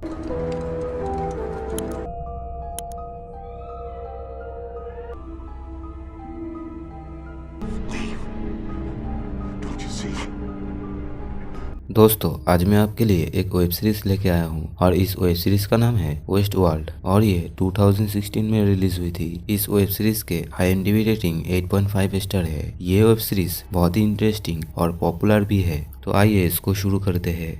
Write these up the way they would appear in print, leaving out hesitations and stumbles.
दोस्तों, आज मैं आपके लिए एक वेब सीरीज लेके आया हूँ और इस वेब सीरीज का नाम है वेस्ट वर्ल्ड और ये 2016 में रिलीज हुई थी। इस वेब सीरीज के IMDb रेटिंग 8.5 स्टार है। ये वेब सीरीज बहुत ही इंटरेस्टिंग और पॉपुलर भी है। तो आइए इसको शुरू करते हैं।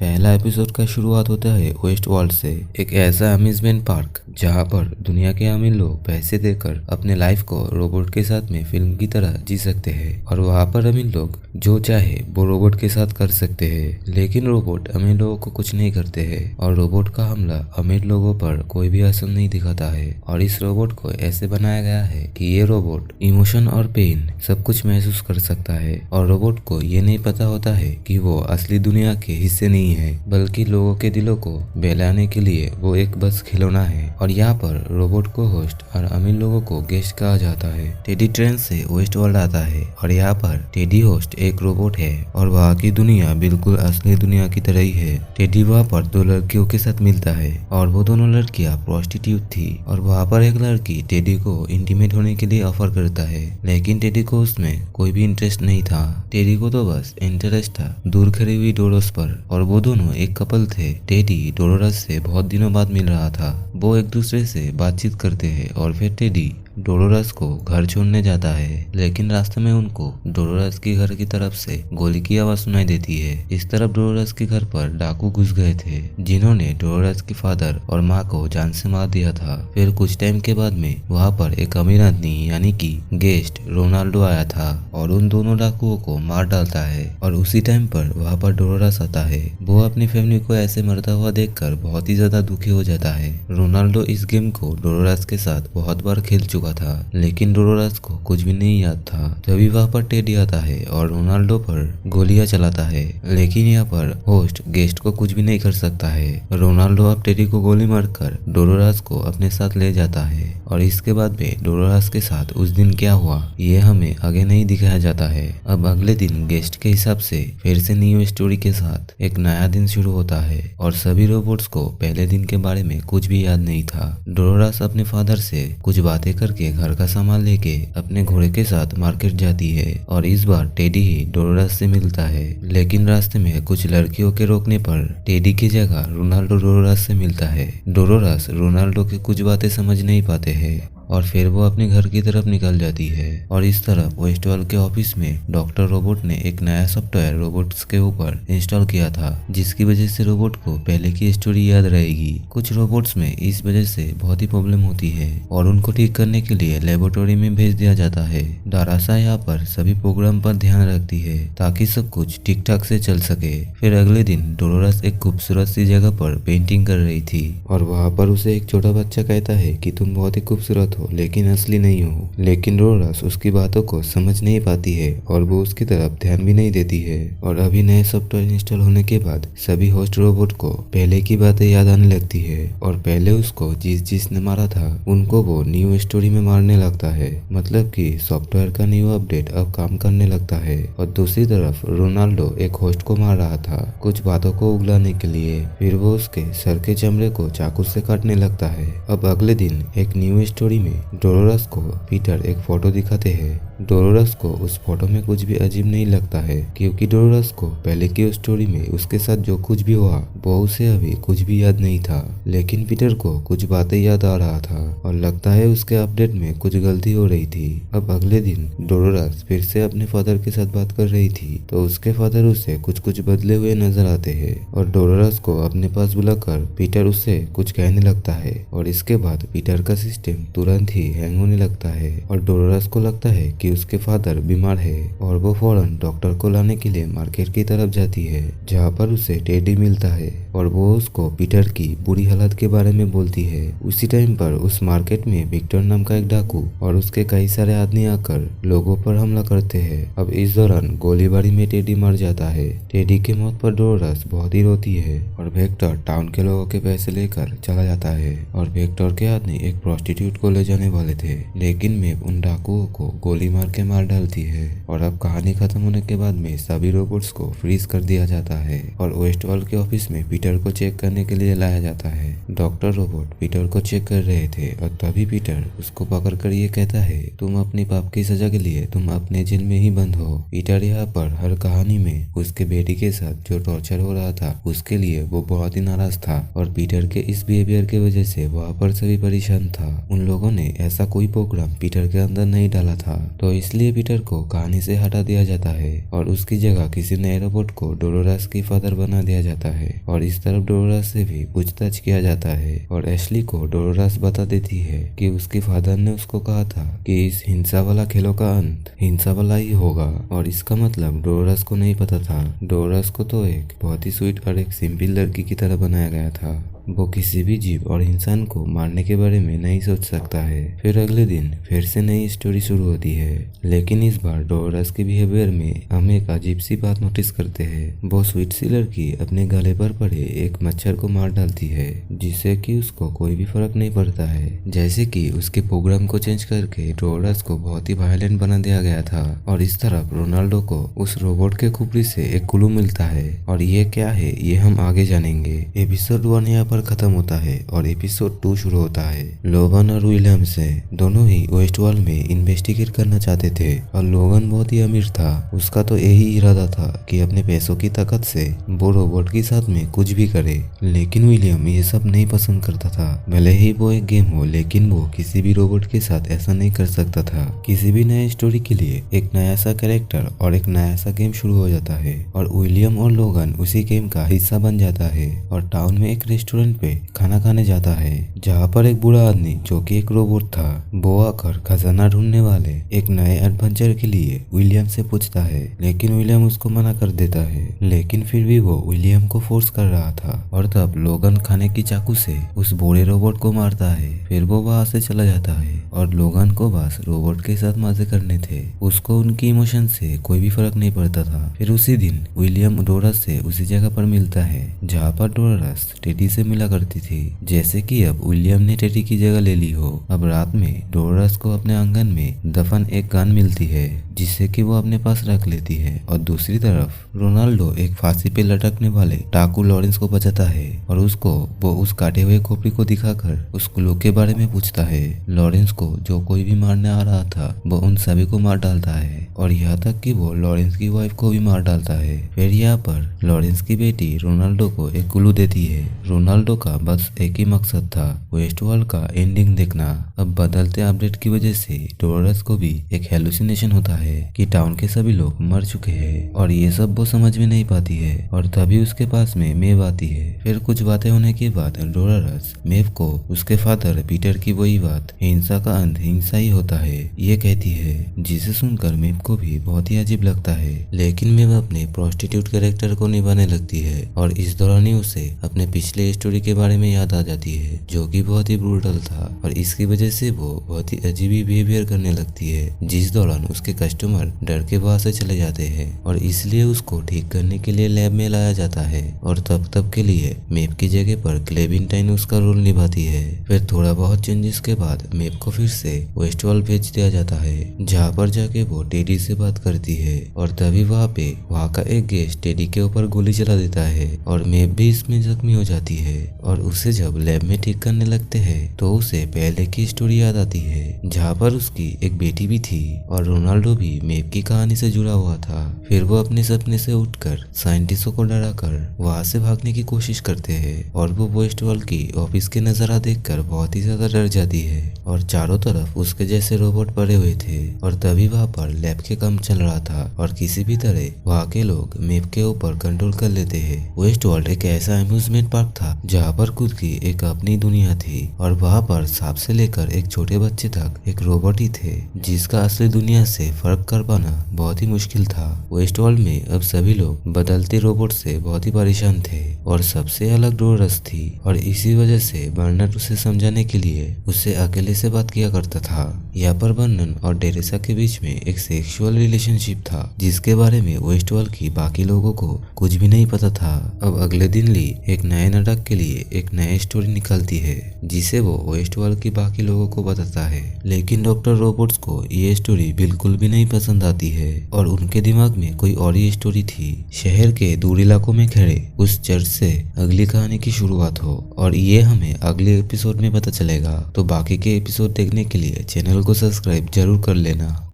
पहला एपिसोड का शुरुआत होता है वेस्ट वर्ल्ड से, एक ऐसा अम्यूजमेंट पार्क जहां पर दुनिया के अमीर लोग पैसे देकर अपने लाइफ को रोबोट के साथ में फिल्म की तरह जी सकते हैं और वहां पर अमीर लोग जो चाहे वो रोबोट के साथ कर सकते हैं। लेकिन रोबोट अमीर लोगों को कुछ नहीं करते हैं और रोबोट का हमला अमीर लोगों पर कोई भी असर नहीं दिखाता है। और इस रोबोट को ऐसे बनाया गया है कि ये रोबोट इमोशन और पेन सब कुछ महसूस कर सकता है और रोबोट को ये नहीं पता होता है कि वो असली दुनिया के हिस्से नहीं है, बल्कि लोगों के दिलों को बहलाने के लिए वो एक बस खिलौना है। और यहाँ पर रोबोट को होस्ट और अमीर लोगों को गेस्ट कहा जाता है। टेडी ट्रेन से वेस्ट वर्ल्ड आता है और यहाँ पर टेडी होस्ट एक रोबोट है और वहाँ की दुनिया बिल्कुल असली दुनिया की तरह ही है। टेडी वहाँ पर दो लड़कियों के साथ मिलता है और वो दोनों लड़कियां प्रोस्टिट्यूट थी और वहाँ पर एक लड़की टेडी को इंटीमेट होने के लिए ऑफर करता है, लेकिन टेडी को उसमें कोई भी इंटरेस्ट नहीं था। टेडी को तो बस इंटरेस्ट था दूर खड़ी हुई डोरोस पर और वो दोनों एक कपल थे। टेडी डोलोरस से बहुत दिनों बाद मिल रहा था। वो एक दूसरे से बातचीत करते हैं और फिर टेडी डोलोरस को घर छोड़ने जाता है, लेकिन रास्ते में उनको डोलोरस की घर की तरफ से गोली की आवाज सुनाई देती है। इस तरफ डोलोरस के घर पर डाकू घुस गए थे जिन्होंने डोलोरस के फादर और माँ को जान से मार दिया था। फिर कुछ टाइम के बाद में वहाँ पर एक अमीर आदमी यानी कि गेस्ट रोनाल्डो आया था और उन दोनों डाकुओं को मार डालता है और उसी टाइम पर वहाँ पर डोलोरस आता है। वो अपनी फैमिली को ऐसे मरता हुआ देखकर बहुत ही ज्यादा दुखी हो जाता है। रोनाल्डो इस गेम को डोलोरस के साथ बहुत बार खेल चुका था, लेकिन डोलोरस को कुछ भी नहीं याद था। तभी वहाँ पर टेडी आता है और रोनाल्डो पर गोलियां चलाता है, लेकिन यहाँ पर होस्ट गेस्ट को कुछ भी नहीं कर सकता है। रोनाल्डो अब टेडी को गोली मारकर डोलोरस को अपने साथ ले जाता है और इसके बाद में डोलोरस के साथ उस दिन क्या हुआ ये हमें आगे नहीं दिखाया जाता है। अब अगले दिन गेस्ट के हिसाब से फिर से न्यू स्टोरी के साथ एक नया दिन शुरू होता है और सभी रोबोट्स को पहले दिन के बारे में कुछ भी याद नहीं था। डोलोरस अपने फादर से कुछ बातें करके घर का सामान लेके अपने घोड़े के साथ मार्केट जाती है और इस बार टेडी ही डोलोरस से मिलता है, लेकिन रास्ते में कुछ लड़कियों के रोकने पर टेडी की जगह रोनाल्डो डोलोरस से मिलता है। डोलोरस रोनाल्डो की कुछ बातें समझ नहीं पाते हैं और फिर वो अपने घर की तरफ निकल जाती है। और इस तरफ वेस्टवर्ल्ड के ऑफिस में डॉक्टर रोबोट ने एक नया सॉफ्टवेयर रोबोट्स के ऊपर इंस्टॉल किया था, जिसकी वजह से रोबोट को पहले की स्टोरी याद रहेगी। कुछ रोबोट्स में इस वजह से बहुत ही प्रॉब्लम होती है और उनको ठीक करने के लिए लेबोरेटरी में भेज दिया जाता है। दारासा यहाँ पर सभी प्रोग्राम पर ध्यान रखती है ताकि सब कुछ ठीक ठाक से चल सके। फिर अगले दिन डोलोरस एक खूबसूरत सी जगह पर पेंटिंग कर रही थी और वहाँ पर उसे एक छोटा बच्चा कहता है कि तुम बहुत ही खूबसूरत हो लेकिन असली नहीं हो। लेकिन डोलोरस उसकी बातों को समझ नहीं पाती है और वो उसकी तरफ ध्यान भी नहीं देती है। और अभी नए सॉफ्टवेयर इंस्टॉल होने के बाद सभी होस्ट रोबोट को पहले की बातें याद आने लगती है और पहले उसको जिसने मारा था उनको वो न्यू स्टोरी में मारने लगता है। मतलब कि सॉफ्टवेयर का न्यू अपडेट अब काम करने लगता है। और दूसरी तरफ रोनाल्डो एक होस्ट को मार रहा था कुछ बातों को उगलाने के लिए। फिर वो उसके सर के चमड़े को चाकू से काटने लगता है। अब अगले दिन एक न्यू स्टोरी में डोलोरस को पीटर एक फोटो दिखाते हैं। डोलोरस को उस फोटो में कुछ भी अजीब नहीं लगता है क्योंकि डोलोरस को पहले की स्टोरी में उसके साथ जो कुछ भी हुआ वो उसे अभी कुछ भी याद नहीं था, लेकिन पीटर को कुछ बातें याद आ रहा था और लगता है उसके अपडेट में कुछ गलती हो रही थी। अब अगले दिन डोलोरस फिर से अपने फादर के साथ बात कर रही थी तो उसके फादर उसे कुछ कुछ बदले हुए नजर आते हैं और डोलोरस को अपने पास बुलाकर पीटर उससे कुछ कहने लगता है और इसके बाद पीटर का सिस्टम तुरंत ही हैंग होने लगता है और डोलोरस को लगता है कि उसके फादर बीमार है और वो फौरन डॉक्टर को लाने के लिए मार्केट की तरफ जाती है, जहाँ पर उसे टेडी मिलता है और वो उसको पीटर की बुरी हालत के बारे में बोलती है। उसी टाइम पर उस मार्केट में विक्टर नाम का एक डाकू और उसके कई सारे आदमी आकर लोगों पर हमला करते हैं। अब इस दौरान गोलीबारी में टेडी मर जाता है। टेडी के मौत पर डोलोरेस बहुत ही रोती है और विक्टर टाउन के लोगों के पैसे लेकर चला जाता है और विक्टर के आदमी एक प्रोस्टिट्यूट को ले जाने वाले थे, लेकिन मेव उन डाकुओं को गोली मार के मार डालती है। और अब कहानी खत्म होने के बाद में सभी रोबोट्स को फ्रीज कर दिया जाता है और वेस्टवर्ल्ड के ऑफिस में पीटर को चेक करने के लिए लाया जाता है। डॉक्टर रोबोट पीटर को चेक कर रहे थे और तभी पीटर उसको पकड़ कर ये कहता है, तुम अपनी पाप की सजा के लिए तुम अपने जेल में ही बंद हो। पीटर यहाँ पर हर कहानी में उसके बेटी के साथ जो टॉर्चर हो रहा था उसके लिए वो बहुत ही नाराज था और पीटर के इस बिहेवियर की वजह से वहाँ पर सभी परेशान था। उन लोगों ने ऐसा कोई प्रोग्राम पीटर के अंदर नहीं डाला था, तो इसलिए पीटर को कहानी से हटा दिया जाता है और उसकी जगह किसी नए रोबोट को डोलोरेस की फादर बना दिया जाता है। और इस तरफ डोलोरेस से भी पूछताछ किया जाता है और एशली को डोलोरेस बता देती है कि उसके फादर ने उसको कहा था कि इस हिंसा वाला खेलों का अंत हिंसा वाला ही होगा। और इसका मतलब डोलोरेस को नहीं पता था। डोलोरेस को तो एक बहुत ही स्वीट और एक सिंपल लड़की की तरह बनाया गया था। वो किसी भी जीव और इंसान को मारने के बारे में नहीं सोच सकता है। फिर अगले दिन फिर से नई स्टोरी शुरू होती है, लेकिन इस बार डोलोरेस के बिहेवियर में हम एक अजीब सी बात नोटिस करते हैं। वो स्वीट सी लड़की अपने गले पर पड़े एक मच्छर को मार डालती है, जिससे कि उसको कोई भी फर्क नहीं पड़ता है। जैसे कि उसके प्रोग्राम को चेंज करके डोलोरेस को बहुत ही वायलेंट बना दिया गया था। और इस तरफ रोनाल्डो को उस रोबोट के खुपड़ी से एक क्लू मिलता है और ये क्या है ये हम आगे जानेंगे। एपिसोड 1 यहाँ पर खत्म होता है और एपिसोड 2 शुरू होता है। लोगन और विलियम से दोनों ही वेस्टवर्ल्ड में इन्वेस्टिगेट करना चाहते थे और लोगन बहुत ही अमीर था। उसका तो यही इरादा था कि अपने पैसों की ताकत से वो रोबोट के साथ में कुछ भी करे, लेकिन विलियम ये सब नहीं पसंद करता था। भले ही वो एक गेम हो, लेकिन वो किसी भी रोबोट के साथ ऐसा नहीं कर सकता था। किसी भी नए स्टोरी के लिए एक नया सा कैरेक्टर और एक नया सा गेम शुरू हो जाता है और विलियम और लोगन उसी गेम का हिस्सा बन जाता है और टाउन में एक रेस्टोरेंट पे खाना खाने जाता है, जहाँ पर एक बूढ़ा आदमी जो कि एक रोबोट था वो आकर खजाना ढूंढने वाले एक नए एडवेंचर के लिए विलियम से पूछता है, लेकिन विलियम उसको मना कर देता है। लेकिन फिर भी वो विलियम को फोर्स कर रहा था और तब लोगन खाने की चाकू से उस बूढ़े रोबोट को मारता है। फिर वो वहां से चला जाता है और लोगन को बस रोबोट के साथ मजे करने थे। उसको उनकी इमोशन से कोई भी फर्क नहीं पड़ता था। फिर उसी दिन विलियम डोलोरेस से उसी जगह पर मिलता है जहाँ पर डोलोरेस टेडी से मिला करती थी। जैसे कि अब विलियम ने टेडी की जगह ले ली हो। अब रात में डोलोरेस को अपने आंगन में दफन एक गन मिलती है जिससे कि वो अपने पास रख लेती है और दूसरी तरफ रोनाल्डो एक फांसी पे लटकने वाले डाकू लॉरेंस को बचाता है और उसको वो उस काटे हुए खोपड़ी को दिखाकर उस क्लू के बारे में पूछता है। लॉरेंस को जो कोई भी मारने आ रहा था वो उन सभी को मार डालता है और यहाँ तक कि वो लॉरेंस की वाइफ को भी मार डालता है। फिर यहाँ पर लॉरेंस की बेटी रोनाल्डो को एक क्लू देती है। रोनाल्डो का बस एक ही मकसद था, वेस्टवर्ल्ड का एंडिंग देखना। अब बदलते अपडेट की वजह से डोलोरेस को भी एक हेलुसिनेशन होता है कि टाउन के सभी लोग मर चुके हैं और ये सब वो समझ में नहीं पाती है और तभी उसके पास में मेव आती है। फिर कुछ बातें होने के बाद डोलोरेस मेव को उसके फादर पीटर की वही बात, हिंसा का अंत हिंसा ही होता है, ये कहती है, जिसे सुनकर मेव को भी बहुत ही अजीब लगता है। लेकिन मेव अपने प्रोस्टिट्यूट कैरेक्टर को निभाने लगती है और इस दौरान ही उसे अपने पिछले स्टोरी के बारे में याद आ जाती है जो कि बहुत ही ब्रूटल था और इसकी वजह से वो बहुत ही अजीब बिहेवियर करने लगती है, जिस दौरान उसके कस्टमर डर के वहां से चले जाते हैं और इसलिए उसको ठीक करने के लिए लैब में लाया जाता है और तब के लिए मेव की जगह पर क्लेमेंटाइन उसका रोल निभाती है। फिर थोड़ा बहुत चेंजेस के बाद मेव को फिर से वेस्टवर्ल्ड भेज दिया जाता है, जहाँ पर जाके वो टेडी से बात करती है और तभी वहाँ का एक गेस्ट टेडी के ऊपर गोली चला देता है और मेव भी इसमें जख्मी हो जाती है और उसे जब लैब में ठीक करने लगते हैं तो उसे पहले की स्टोरी याद आती है, जहाँ पर उसकी एक बेटी भी थी और रोनाल्डो भी मेव की कहानी से जुड़ा हुआ था। फिर वो अपने सपने से उठकर साइंटिस्टों को डराकर वहां से भागने की कोशिश करते हैं और वो वेस्टवर्ल्ड की ऑफिस के नजारा देखकर बहुत ही ज्यादा डर जाती है और चारों तरफ उसके जैसे रोबोट पड़े हुए थे और तभी वहां पर लैब के काम चल रहा था और किसी भी तरह वहां के लोग मेव के ऊपर कंट्रोल कर लेते हैं। वेस्टवर्ल्ड एक ऐसा अम्यूजमेंट पार्क था जहाँ पर खुद की एक अपनी दुनिया थी और वहाँ पर सांप से लेकर एक छोटे बच्चे तक एक रोबोट ही थे, जिसका असली दुनिया से फर्क कर पाना बहुत ही मुश्किल था। वेस्ट वर्ल्ड में अब सभी लोग बदलते रोबोट से बहुत ही परेशान थे और सबसे अलग डोरस थी, और इसी वजह से बर्नर उसे समझाने के लिए उससे अकेले से बात किया करता था। यहाँ पर बर्नन और डेरेसा के बीच में एक सेक्सुअल रिलेशनशिप था, जिसके बारे में वेस्ट वर्ल्ड की बाकी लोगों को कुछ भी नहीं पता था। अब अगले दिन ली एक नए नाटक के लिए एक नई स्टोरी निकालती है, जिसे वो वेस्ट वर्ल्ड की बाकी लोगों को बताता है। लेकिन डॉक्टर रॉबर्ट्स को ये स्टोरी बिल्कुल भी नहीं पसंद आती है और उनके दिमाग में कोई और ही स्टोरी थी। शहर के दूर इलाकों में खड़े उस चर्च से अगली कहानी की शुरुआत हो, और ये हमें अगले एपिसोड में पता चलेगा। तो बाकी के एपिसोड देखने के लिए चैनल को सब्सक्राइब जरूर कर लेना।